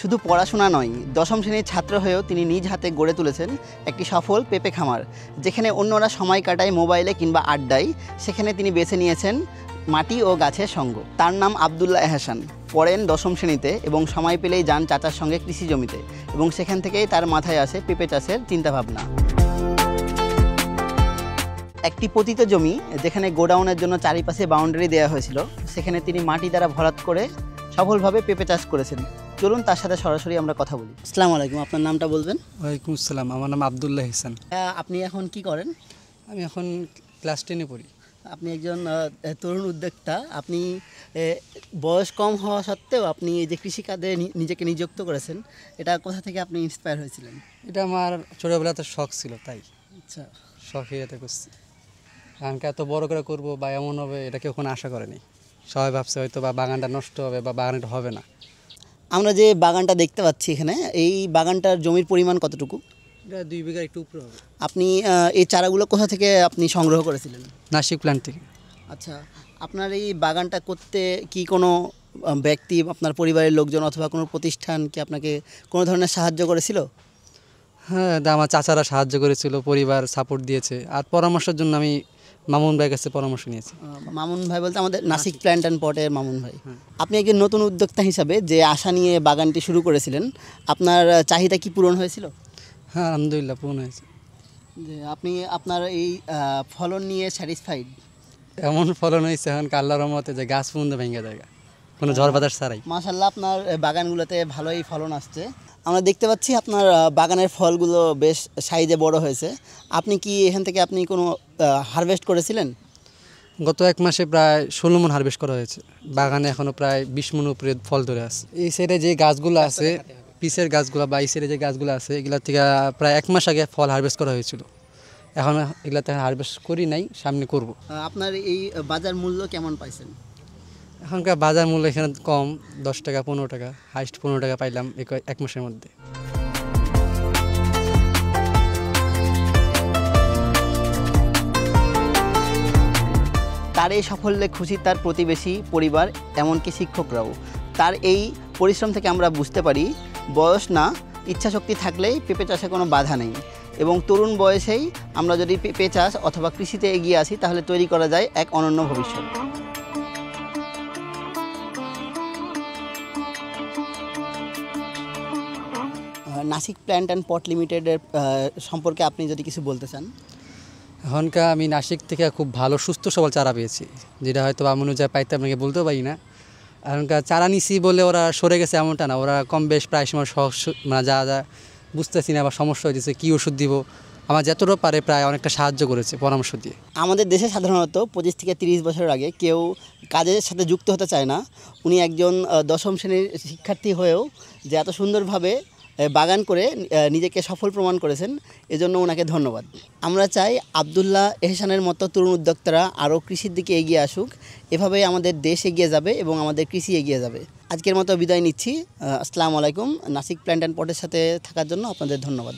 শুধু পড়াশোনা নয়, দশম শ্রেণীর ছাত্র হয়েও তিনি নিজ হাতে গড়ে তুলেছেন একটি সফল পেঁপে খামার। যেখানে অন্যরা সময় কাটায় মোবাইলে কিংবা আড্ডায়, সেখানে তিনি বেছে নিয়েছেন মাটি ও গাছের সঙ্গ। তার নাম আব্দুল্লাহ এহসান। পড়েন দশম শ্রেণীতে এবং সময় পেলেই যান চাচার সঙ্গে কৃষি জমিতে, এবং সেখান থেকেই তার মাথায় আসে পেঁপে চাষের চিন্তাভাবনা। একটি পতিত জমি, যেখানে গোডাউনের জন্য চারিপাশে বাউন্ডারি দেওয়া হয়েছিল, সেখানে তিনি মাটি দ্বারা ভরাট করে সফলভাবে পেঁপে চাষ করেছেন। চলুন তার সাথে সরাসরি আমরা কথা বলি। আসসালামু আলাইকুম, আপনার নামটা বলবেন? ওয়ালাইকুম আসসালাম, আমার নাম আব্দুল্লাহ এহসান। আপনি এখন কি করেন? আমি এখন ক্লাস 10-এ পড়ি। আপনি একজন তরুণ উদ্যোক্তা। আপনি বয়স কম হওয়া সত্ত্বেও আপনি এই যে কৃষিকাজে নিজেকে নিযুক্ত করেছেন, এটা কোথা থেকে আপনি ইন্সপায়ার হয়েছিলেন? এটা আমার ছোটোবেলাতে শখ ছিল, তাই আচ্ছা, শখে এটা করছি। কারণ এত বড় করে করবো বা এমন হবে এটা কেউ কোনো আশা করেনি। সবাই ভাবছে হয়তো বা বাগানটা নষ্ট হবে বা বাগানটা হবে না। আমরা যে বাগানটা দেখতে পাচ্ছি এখানে, এই বাগানটার জমির পরিমাণ কতটুকু? এটা 2 বিঘা একটু উপরে হবে। আপনি এই চারাগুলো কোথা থেকে আপনি সংগ্রহ করেছিলেন? নাসিক প্ল্যান্ট থেকে। আচ্ছা, আপনার এই বাগানটা করতে কি কোনো ব্যক্তি, আপনার পরিবারের লোকজন অথবা কোনো প্রতিষ্ঠান কি আপনাকে কোনো ধরনের সাহায্য করেছিল? হ্যাঁ, আমার চাচারা সাহায্য করেছিল, পরিবার সাপোর্ট দিয়েছে, আর পরামর্শের জন্য আমি মামুন ভাইয়ের কাছে পরামর্শ নিয়েছি। মামুন ভাই বলতে আমাদের নাসিক প্ল্যান্ট অ্যান্ড পটের মামুন ভাই। আপনি একজন নতুন উদ্যোক্তা হিসাবে যে আশা নিয়ে বাগানটি শুরু করেছিলেন, আপনার চাহিদা কি পূরণ হয়েছিল? হ্যাঁ, আলহামদুলিল্লাহ পূর্ণ হয়েছে। যে আপনি আপনার এই ফলন নিয়ে স্যাটিসফাইড? এমন ফলন হয়েছে এখন আল্লাহর রহমতে যে গাছ পর্যন্ত ভেঙে যায়, কোনো ঝড় বাতাস ছাড়াই। মাশাআল্লাহ, আপনার বাগানগুলোতে ভালোই ফলন আসছে। আমরা দেখতে পাচ্ছি আপনার বাগানের ফলগুলো বেশ সাইজে বড় হয়েছে। আপনি কি এখান থেকে আপনি কোনো হারভেস্ট করেছিলেন? গত 1 মাসে প্রায় 16 মণ হারভেস্ট করা হয়েছে। বাগানে এখনও প্রায় 20 মণ উপরে ফল ধরে আছে। এই সাইডে যে গাছগুলো আছে, পিসের গাছগুলো বা এই সাইডে যে গাছগুলো আছে, এগুলোর থেকে প্রায় 1 মাস আগে ফল হারভেস্ট করা হয়েছিল। এখন এগুলাতে হারভেস্ট করি নাই, সামনে করব। আপনার এই বাজার মূল্য কেমন পাইছেন? এখনকার বাজার মূল্য এখানে কম, 10 টাকা 15 টাকা, হাইস্ট 15 টাকা পাইলাম 1 মাসের মধ্যে। তার এই সাফল্যে খুশি তার প্রতিবেশী, পরিবার, এমনকি শিক্ষকরাও। তার এই পরিশ্রম থেকে আমরা বুঝতে পারি, বয়স না, ইচ্ছাশক্তি থাকলেই পেঁপে চাষে কোনো বাধা নেই। এবং তরুণ বয়সেই আমরা যদি পেঁপে চাষ অথবা কৃষিতে এগিয়ে আসি, তাহলে তৈরি করা যায় এক অনন্য ভবিষ্যৎ। নাসিক প্ল্যান্ট অ্যান্ড পট লিমিটেডের সম্পর্কে আপনি যদি কিছু বলতে চান। এখনকার আমি নাসিক থেকে খুব ভালো সুস্থ সবল চারা পেয়েছি, যেটা হয়তো আমি অনুযায়ী পাইতে আপনাকে বলতেও পারি না। এখনকার চারা নিছি বলে ওরা সরে গেছে এমনটা না, ওরা কম বেশ প্রায় সময় মানে যা বুঝতেছি না বা সমস্যা হয়েছে কী ওষুধ দিব, আমার যতটা পারে প্রায় অনেকটা সাহায্য করেছে পরামর্শ দিয়ে। আমাদের দেশে সাধারণত 25 থেকে 30 বছর আগে কেউ কাজের সাথে যুক্ত হতে চায় না। উনি একজন দশম শ্রেণীর শিক্ষার্থী হয়েও যে এত সুন্দরভাবে বাগান করে নিজেকে সফল প্রমাণ করেছেন, এজন্য ওনাকে ধন্যবাদ। আমরা চাই আব্দুল্লাহ এহসানের মতো তরুণ উদ্যোক্তারা আরও কৃষির দিকে এগিয়ে আসুক। এভাবেই আমাদের দেশ এগিয়ে যাবে এবং আমাদের কৃষি এগিয়ে যাবে। আজকের মতো বিদায় নিচ্ছি। আসসালামু আলাইকুম। নাসিক প্ল্যান্ট অ্যান্ড পটের সাথে থাকার জন্য আপনাদের ধন্যবাদ।